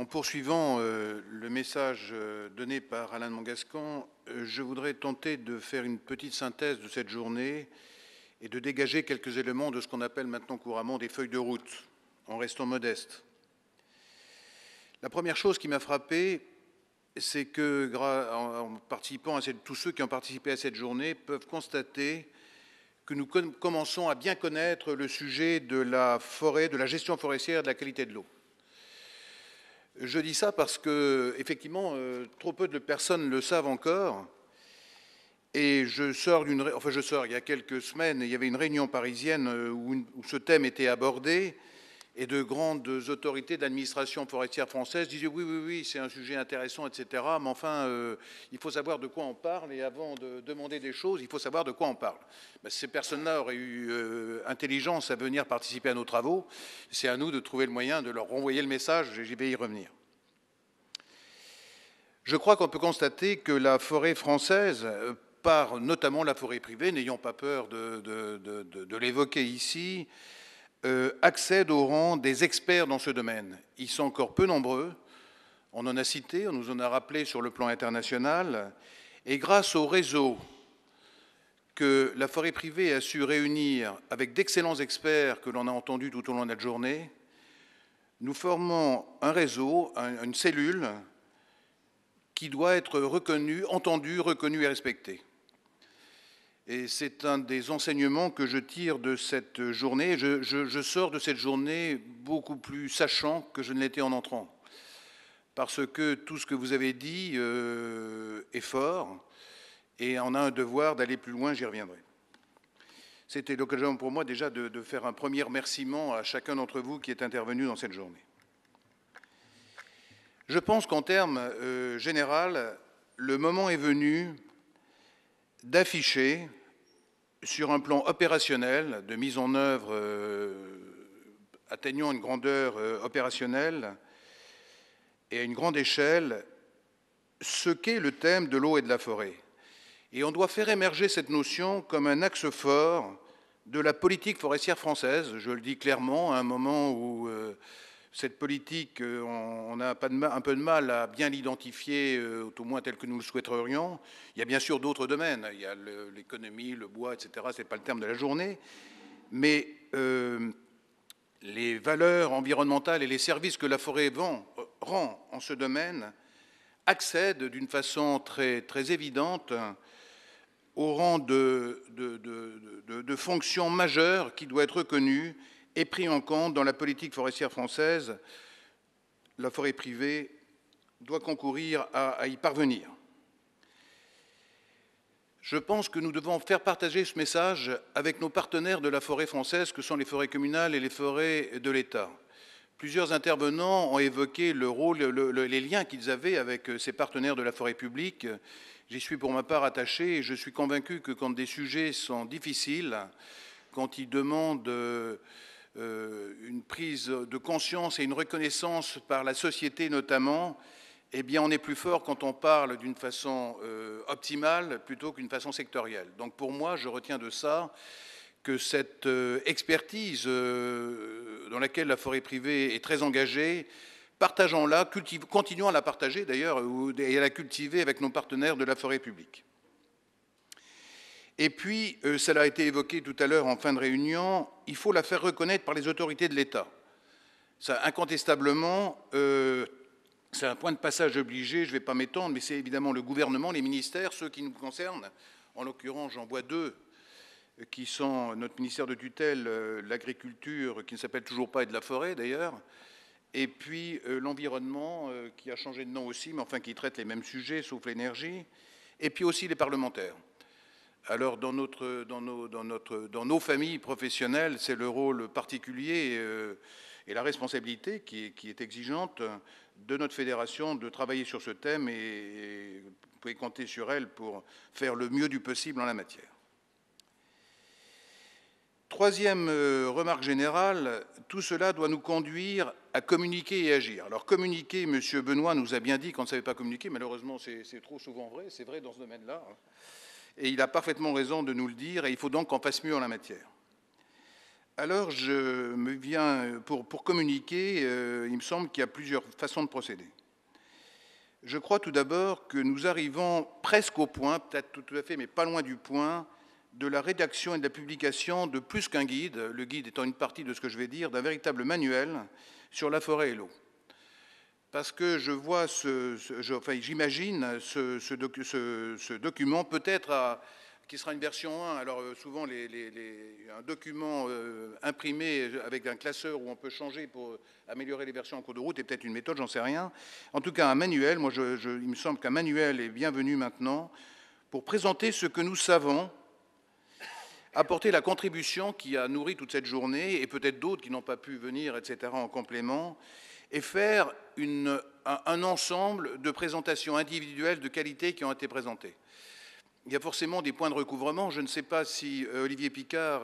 En poursuivant le message donné par Alain de Montgascon, je voudrais tenter de faire une petite synthèse de cette journée et de dégager quelques éléments de ce qu'on appelle maintenant couramment des feuilles de route, en restant modeste. La première chose qui m'a frappé, c'est que, en participant à tous ceux qui ont participé à cette journée peuvent constater que nous commençons à bien connaître le sujet de la forêt, de la gestion forestière et de la qualité de l'eau. Je dis ça parce que, effectivement, trop peu de personnes le savent encore. Et il y a quelques semaines, il y avait une réunion parisienne où ce thème était abordé, et de grandes autorités d'administration forestière française disaient oui, c'est un sujet intéressant, etc. Mais enfin, il faut savoir de quoi on parle, et avant de demander des choses, il faut savoir de quoi on parle. Ben, ces personnes-là auraient eu intelligence à venir participer à nos travaux. C'est à nous de trouver le moyen de leur renvoyer le message, et j'y vais y revenir. Je crois qu'on peut constater que la forêt française, par notamment la forêt privée, n'ayant pas peur de l'évoquer ici, accède au rang des experts dans ce domaine. Ils sont encore peu nombreux, on en a cité, on nous en a rappelé sur le plan international, et grâce au réseau que la forêt privée a su réunir avec d'excellents experts que l'on a entendus tout au long de la journée, nous formons un réseau, une cellule qui doit être reconnue, entendue, reconnue et respectée. Et c'est un des enseignements que je tire de cette journée. Je sors de cette journée beaucoup plus sachant que je ne l'étais en entrant. Parce que tout ce que vous avez dit est fort et on a un devoir d'aller plus loin, j'y reviendrai. C'était l'occasion pour moi déjà de faire un premier remerciement à chacun d'entre vous qui est intervenu dans cette journée. Je pense qu'en termes général, le moment est venu d'afficher sur un plan opérationnel, de mise en œuvre atteignant une grandeur opérationnelle et à une grande échelle, ce qu'est le thème de l'eau et de la forêt. Et on doit faire émerger cette notion comme un axe fort de la politique forestière française, je le dis clairement, à un moment où cette politique, on a un peu de mal à bien l'identifier, au moins tel que nous le souhaiterions. Il y a bien sûr d'autres domaines, il y a l'économie, le bois, etc., ce n'est pas le terme de la journée, mais les valeurs environnementales et les services que la forêt rend en ce domaine accèdent d'une façon très, très évidente au rang de fonction majeure qui doit être reconnue et pris en compte dans la politique forestière française. La forêt privée doit concourir à y parvenir. Je pense que nous devons faire partager ce message avec nos partenaires de la forêt française, que sont les forêts communales et les forêts de l'État. Plusieurs intervenants ont évoqué le rôle, les liens qu'ils avaient avec ces partenaires de la forêt publique. J'y suis pour ma part attaché et je suis convaincu que quand des sujets sont difficiles, quand ils demandent une prise de conscience et une reconnaissance par la société notamment, eh bien on est plus fort quand on parle d'une façon optimale plutôt qu'une façon sectorielle. Donc pour moi, je retiens de ça que cette expertise dans laquelle la forêt privée est très engagée, partageons-la, continuons à la partager d'ailleurs et à la cultiver avec nos partenaires de la forêt publique. Et puis, cela a été évoqué tout à l'heure en fin de réunion, il faut la faire reconnaître par les autorités de l'État. Ça, incontestablement, c'est un point de passage obligé, je ne vais pas m'étendre, mais c'est évidemment le gouvernement, les ministères, ceux qui nous concernent. En l'occurrence, j'en vois deux, qui sont notre ministère de tutelle, l'agriculture, qui ne s'appelle toujours pas, et de la forêt d'ailleurs, et puis l'environnement, qui a changé de nom aussi, mais enfin qui traite les mêmes sujets, sauf l'énergie, et puis aussi les parlementaires. Alors, dans nos familles professionnelles, c'est le rôle particulier et la responsabilité qui est exigeante de notre fédération de travailler sur ce thème et vous pouvez compter sur elle pour faire le mieux du possible en la matière. Troisième remarque générale, tout cela doit nous conduire à communiquer et agir. Alors communiquer, M. Benoît nous a bien dit qu'on ne savait pas communiquer, malheureusement c'est trop souvent vrai, c'est vrai dans ce domaine-là. Et il a parfaitement raison de nous le dire, et il faut donc qu'on fasse mieux en la matière. Alors, je me viens, pour communiquer, il me semble qu'il y a plusieurs façons de procéder. Je crois tout d'abord que nous arrivons presque au point, peut-être tout à fait, mais pas loin du point, de la rédaction et de la publication de plus qu'un guide, le guide étant une partie de ce que je vais dire, d'un véritable manuel sur la forêt et l'eau. Parce que je vois, j'imagine ce document peut-être qui sera une version 1. Alors souvent, un document imprimé avec un classeur où on peut changer pour améliorer les versions en cours de route est peut-être une méthode, j'en sais rien. En tout cas, un manuel, il me semble qu'un manuel est bienvenu maintenant pour présenter ce que nous savons, apporter la contribution qui a nourri toute cette journée, et peut-être d'autres qui n'ont pas pu venir, etc., en complément, et faire un ensemble de présentations individuelles de qualité qui ont été présentées. Il y a forcément des points de recouvrement. Je ne sais pas si Olivier Picard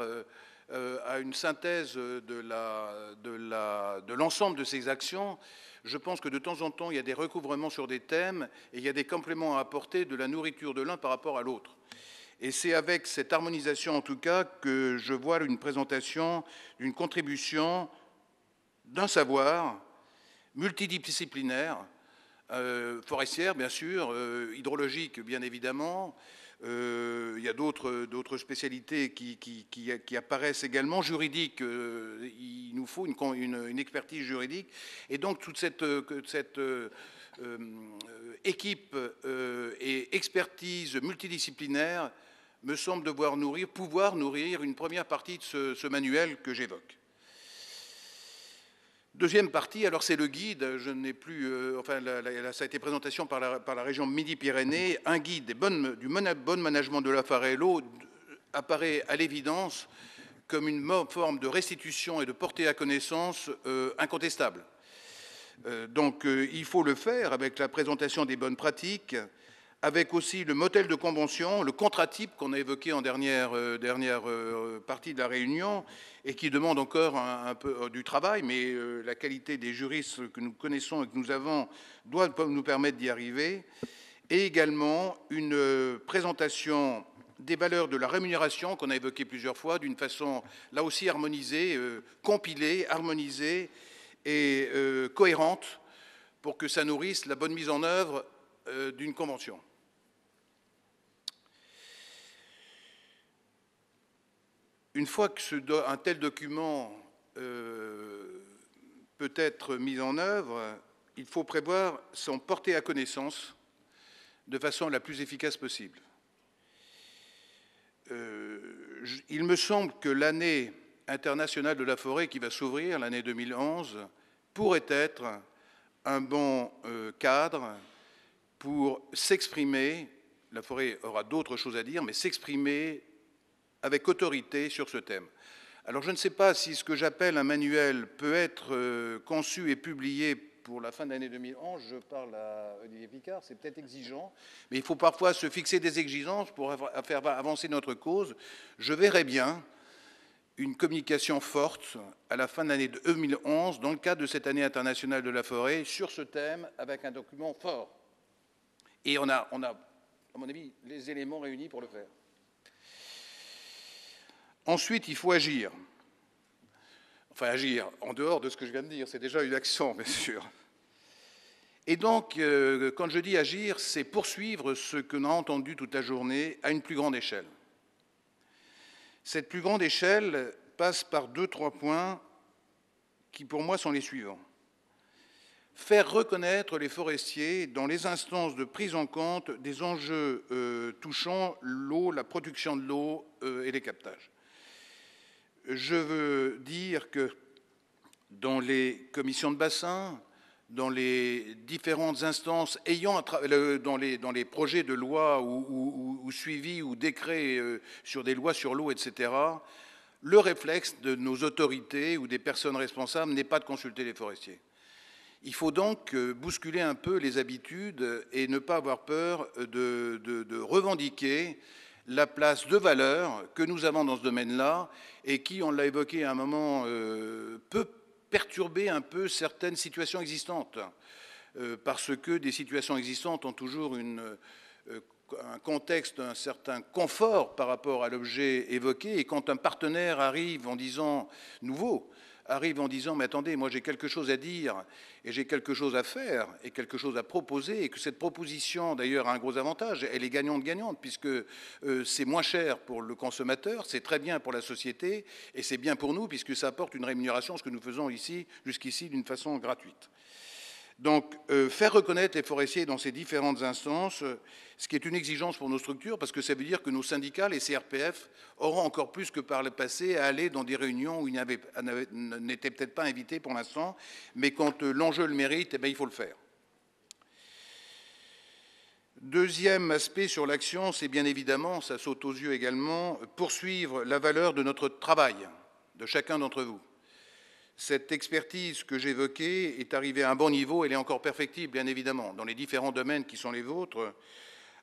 a une synthèse de l'ensemble de ces actions. Je pense que de temps en temps, il y a des recouvrements sur des thèmes et il y a des compléments à apporter de la nourriture de l'un par rapport à l'autre. Et c'est avec cette harmonisation, en tout cas, que je vois une présentation d'une contribution d'un savoir multidisciplinaire, forestière, bien sûr, hydrologique, bien évidemment. Il y a d'autres spécialités qui apparaissent également. Juridique, il nous faut une expertise juridique. Et donc, toute cette équipe et expertise multidisciplinaire me semble pouvoir nourrir une première partie de ce manuel que j'évoque. Deuxième partie, alors c'est le guide, je n'ai plus, ça a été présentation par la région Midi-Pyrénées, un guide du bon management de la forêt et l'eau apparaît à l'évidence comme une forme de restitution et de portée à connaissance incontestable. Donc il faut le faire avec la présentation des bonnes pratiques, avec aussi le modèle de convention, le contrat type qu'on a évoqué en dernière partie de la réunion et qui demande encore un peu du travail, mais la qualité des juristes que nous connaissons et que nous avons doit nous permettre d'y arriver, et également une présentation des valeurs de la rémunération qu'on a évoqué plusieurs fois d'une façon là aussi harmonisée, compilée, harmonisée et cohérente pour que ça nourrisse la bonne mise en œuvre d'une convention. Une fois qu'un tel document peut être mis en œuvre, il faut prévoir son portée à connaissance de façon la plus efficace possible. Il me semble que l'année internationale de la forêt qui va s'ouvrir, l'année 2011, pourrait être un bon cadre pour s'exprimer. La forêt aura d'autres choses à dire, mais s'exprimer avec autorité sur ce thème. Alors je ne sais pas si ce que j'appelle un manuel peut être conçu et publié pour la fin de l'année 2011, je parle à Olivier Picard, c'est peut-être exigeant, mais il faut parfois se fixer des exigences pour faire avancer notre cause. Je verrais bien une communication forte à la fin de l'année 2011 dans le cadre de cette année internationale de la forêt sur ce thème avec un document fort. Et on a, à mon avis, les éléments réunis pour le faire. Ensuite, il faut agir. Enfin, agir en dehors de ce que je viens de dire, c'est déjà une action, bien sûr. Et donc, quand je dis agir, c'est poursuivre ce que l'on a entendu toute la journée à une plus grande échelle. Cette plus grande échelle passe par 2-3 points qui, pour moi, sont les suivants. Faire reconnaître les forestiers dans les instances de prise en compte des enjeux touchant l'eau, la production de l'eau et les captages. Je veux dire que dans les commissions de bassin, dans les différentes instances dans les projets de loi ou suivis ou décrets sur des lois sur l'eau, etc., le réflexe de nos autorités ou des personnes responsables n'est pas de consulter les forestiers. Il faut donc bousculer un peu les habitudes et ne pas avoir peur de revendiquer la place de valeur que nous avons dans ce domaine-là et qui, on l'a évoqué à un moment, peut perturber un peu certaines situations existantes, parce que des situations existantes ont toujours un contexte, un certain confort par rapport à l'objet évoqué, et quand un partenaire arrive en disant, nouveau, arrive en disant, mais attendez, moi j'ai quelque chose à dire, et j'ai quelque chose à faire, et quelque chose à proposer, et que cette proposition, d'ailleurs, a un gros avantage, elle est gagnante-gagnante, puisque c'est moins cher pour le consommateur, c'est très bien pour la société, et c'est bien pour nous, puisque ça apporte une rémunération, ce que nous faisons ici, jusqu'ici, d'une façon gratuite. Donc, faire reconnaître les forestiers dans ces différentes instances, ce qui est une exigence pour nos structures, parce que ça veut dire que nos syndicats, les CRPF, auront encore plus que par le passé à aller dans des réunions où ils n'étaient peut-être pas invités pour l'instant, mais quand l'enjeu le mérite, eh bien, il faut le faire. Deuxième aspect sur l'action, c'est bien évidemment, ça saute aux yeux également, poursuivre la valeur de notre travail, de chacun d'entre vous. Cette expertise que j'évoquais est arrivée à un bon niveau, elle est encore perfectible, bien évidemment, dans les différents domaines qui sont les vôtres,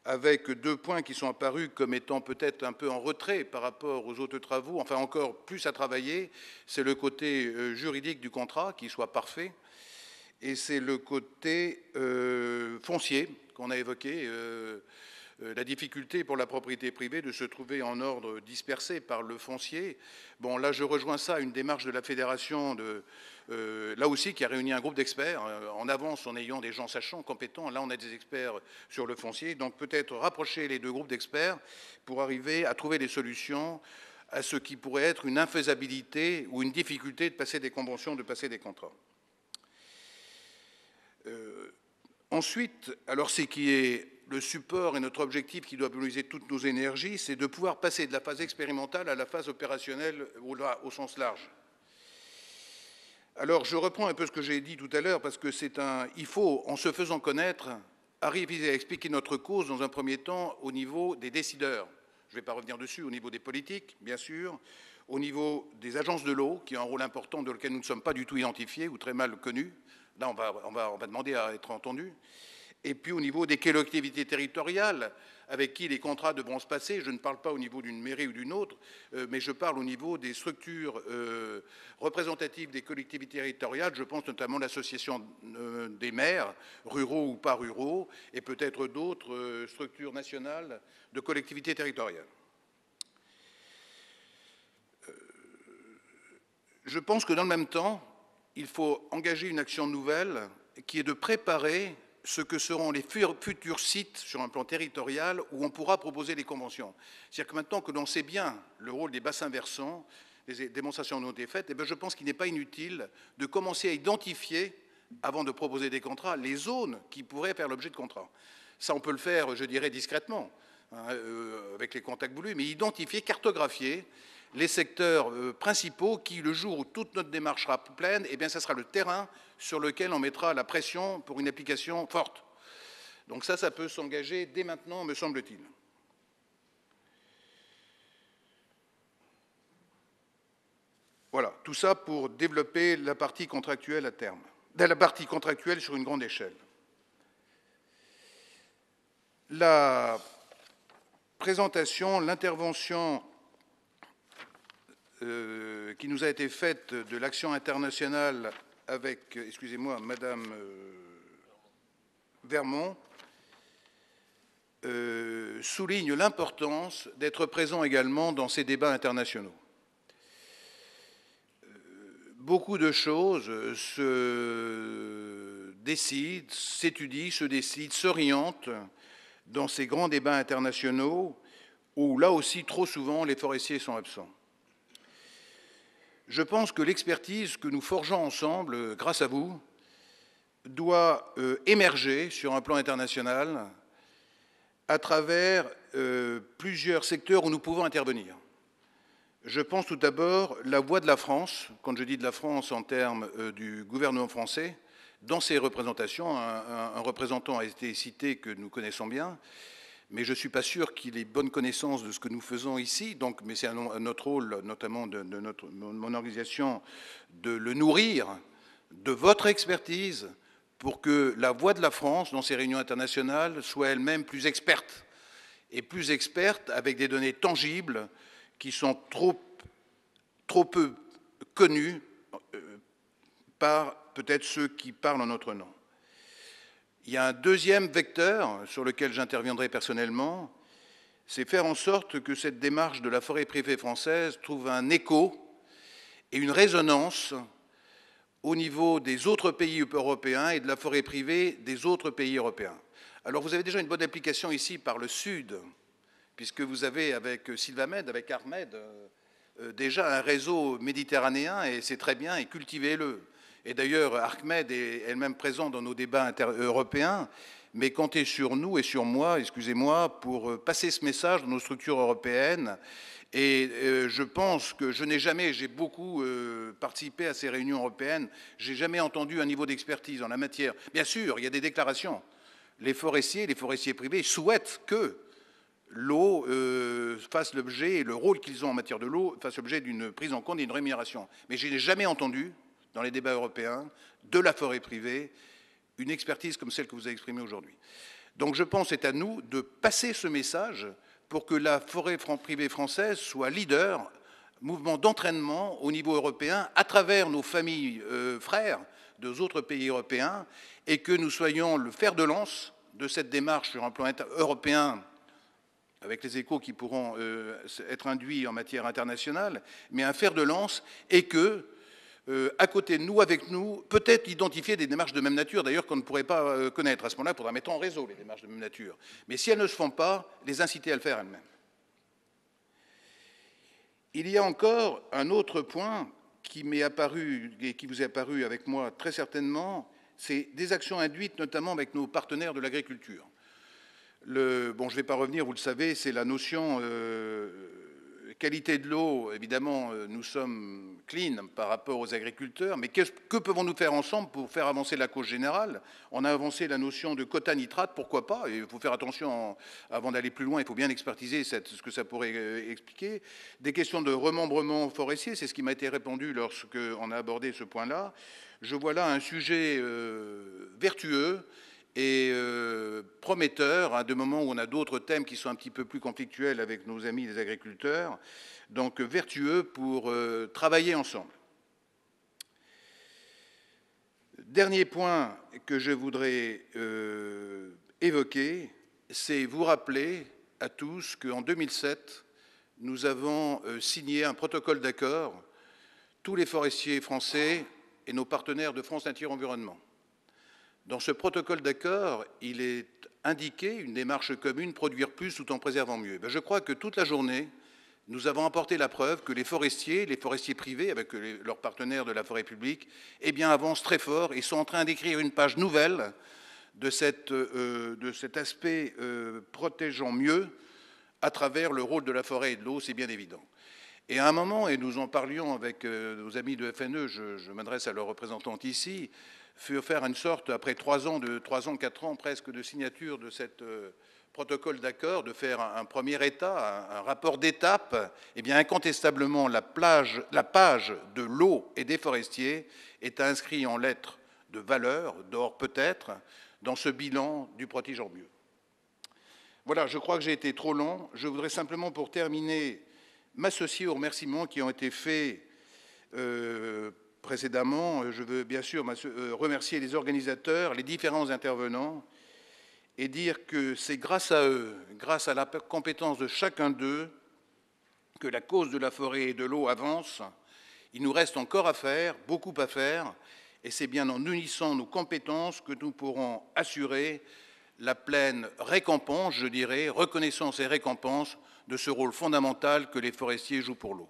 avec 2 points qui sont apparus comme étant peut-être un peu en retrait par rapport aux autres travaux, enfin encore plus à travailler, c'est le côté juridique du contrat, qui soit parfait, et c'est le côté foncier qu'on a évoqué, la difficulté pour la propriété privée de se trouver en ordre dispersé par le foncier. Bon, là, je rejoins ça, une démarche de la fédération, là aussi, qui a réuni un groupe d'experts, en avance en ayant des gens sachants, compétents. Là, on a des experts sur le foncier. Donc, peut-être rapprocher les 2 groupes d'experts pour arriver à trouver des solutions à ce qui pourrait être une infaisabilité ou une difficulté de passer des conventions, de passer des contrats. Ensuite, alors c'est qui est le support et notre objectif qui doit mobiliser toutes nos énergies, c'est de pouvoir passer de la phase expérimentale à la phase opérationnelle au sens large. Alors, je reprends un peu ce que j'ai dit tout à l'heure, parce que il faut, en se faisant connaître, arriver à expliquer notre cause dans un premier temps au niveau des décideurs. Je ne vais pas revenir dessus, au niveau des politiques, bien sûr, au niveau des agences de l'eau, qui ont un rôle important dans lequel nous ne sommes pas du tout identifiés ou très mal connus. Là, on va demander à être entendus. Et puis au niveau des collectivités territoriales, avec qui les contrats devront se passer. Je ne parle pas au niveau d'une mairie ou d'une autre, mais je parle au niveau des structures représentatives des collectivités territoriales. Je pense notamment à l'association des maires, ruraux ou pas ruraux, et peut-être d'autres structures nationales de collectivités territoriales. Je pense que dans le même temps, il faut engager une action nouvelle qui est de préparer ce que seront les futurs sites sur un plan territorial où on pourra proposer des conventions. C'est-à-dire que maintenant que l'on sait bien le rôle des bassins versants, les démonstrations ont été faites, et bien je pense qu'il n'est pas inutile de commencer à identifier, avant de proposer des contrats, les zones qui pourraient faire l'objet de contrats. Ça, on peut le faire, je dirais, discrètement, hein, avec les contacts voulus, mais identifier, cartographier les secteurs principaux qui, le jour où toute notre démarche sera pleine, eh bien, ça sera le terrain sur lequel on mettra la pression pour une application forte. Donc ça peut s'engager dès maintenant, me semble-t-il. Voilà, tout ça pour développer la partie contractuelle à terme, la partie contractuelle sur une grande échelle. La présentation, l'intervention qui nous a été faite de l'action internationale avec, excusez-moi, Madame Vermont, souligne l'importance d'être présent également dans ces débats internationaux. Beaucoup de choses se décident, s'étudient, se décident, s'orientent dans ces grands débats internationaux où, là aussi, trop souvent, les forestiers sont absents. Je pense que l'expertise que nous forgeons ensemble, grâce à vous, doit émerger sur un plan international à travers plusieurs secteurs où nous pouvons intervenir. Je pense tout d'abord la voix de la France, quand je dis de la France en termes du gouvernement français, dans ses représentations. Un représentant a été cité que nous connaissons bien, mais je ne suis pas sûr qu'il ait bonne connaissance de ce que nous faisons ici, donc, mais c'est notre rôle, notamment de mon organisation, de le nourrir de votre expertise pour que la voix de la France dans ces réunions internationales soit elle-même plus experte, et plus experte avec des données tangibles qui sont trop peu connues par peut-être ceux qui parlent en notre nom. Il y a un deuxième vecteur sur lequel j'interviendrai personnellement, c'est faire en sorte que cette démarche de la forêt privée française trouve un écho et une résonance au niveau des autres pays européens et de la forêt privée des autres pays européens. Alors vous avez déjà une bonne application ici par le Sud, puisque vous avez avec Sylvamed, avec Ahmed, déjà un réseau méditerranéen, et c'est très bien, et cultivez-le. Et d'ailleurs, Ahmed est elle-même présent dans nos débats européens, mais comptez sur nous et sur moi, excusez-moi, pour passer ce message dans nos structures européennes. Et je pense que j'ai beaucoup participé à ces réunions européennes, j'ai jamais entendu un niveau d'expertise en la matière. Bien sûr, il y a des déclarations. Les forestiers privés souhaitent que l'eau fasse l'objet, et le rôle qu'ils ont en matière de l'eau fasse l'objet d'une prise en compte et d'une rémunération. Mais je n'ai jamais entendu, dans les débats européens, de la forêt privée, une expertise comme celle que vous avez exprimée aujourd'hui. Donc je pense que c'est à nous de passer ce message pour que la forêt privée française soit leader, mouvement d'entraînement au niveau européen, à travers nos familles frères des autres pays européens, et que nous soyons le fer de lance de cette démarche sur un plan européen, avec les échos qui pourront être induits en matière internationale, mais un fer de lance, et que, à côté de nous, avec nous, peut-être identifier des démarches de même nature, d'ailleurs, qu'on ne pourrait pas connaître. À ce moment-là, il faudra mettre en réseau les démarches de même nature. Mais si elles ne se font pas, les inciter à le faire elles-mêmes. Il y a encore un autre point qui m'est apparu, et qui vous est apparu avec moi très certainement, c'est des actions induites notamment avec nos partenaires de l'agriculture. Bon, je ne vais pas revenir, vous le savez, c'est la notion qualité de l'eau. Évidemment, nous sommes clean par rapport aux agriculteurs, mais que pouvons-nous faire ensemble pour faire avancer la cause générale? On a avancé la notion de quota nitrate, pourquoi pas? Il faut faire attention, avant d'aller plus loin, il faut bien expertiser ce que ça pourrait expliquer. Des questions de remembrement forestier, c'est ce qui m'a été répondu lorsqu'on a abordé ce point-là. Je vois là un sujet vertueux et prometteur, à de moments où on a d'autres thèmes qui sont un petit peu plus conflictuels avec nos amis les agriculteurs, donc vertueux pour travailler ensemble. Dernier point que je voudrais évoquer, c'est vous rappeler à tous qu'en 2007, nous avons signé un protocole d'accord, tous les forestiers français et nos partenaires de France Nature Environnement. Dans ce protocole d'accord, il est indiqué une démarche commune, produire plus tout en préservant mieux. Je crois que toute la journée, nous avons apporté la preuve que les forestiers privés, avec leurs partenaires de la forêt publique, eh bien, avancent très fort et sont en train d'écrire une page nouvelle de cet aspect protégeant mieux à travers le rôle de la forêt et de l'eau, c'est bien évident. Et à un moment, et nous en parlions avec nos amis de FNE, je m'adresse à leurs représentants ici, faire une sorte, après 4 ans presque de signature de cet protocole d'accord, de faire un premier état, un rapport d'étape. Eh bien, incontestablement, la page de l'eau et des forestiers est inscrite en lettres de valeur, d'or peut-être, dans ce bilan du protégeant mieux. Voilà, je crois que j'ai été trop long. Je voudrais simplement, pour terminer, m'associer aux remerciements qui ont été faits précédemment. Je veux bien sûr remercier les organisateurs, les différents intervenants, et dire que c'est grâce à eux, grâce à la compétence de chacun d'eux, que la cause de la forêt et de l'eau avance. Il nous reste encore à faire, beaucoup à faire, et c'est bien en unissant nos compétences que nous pourrons assurer la pleine récompense, je dirais, reconnaissance et récompense de ce rôle fondamental que les forestiers jouent pour l'eau.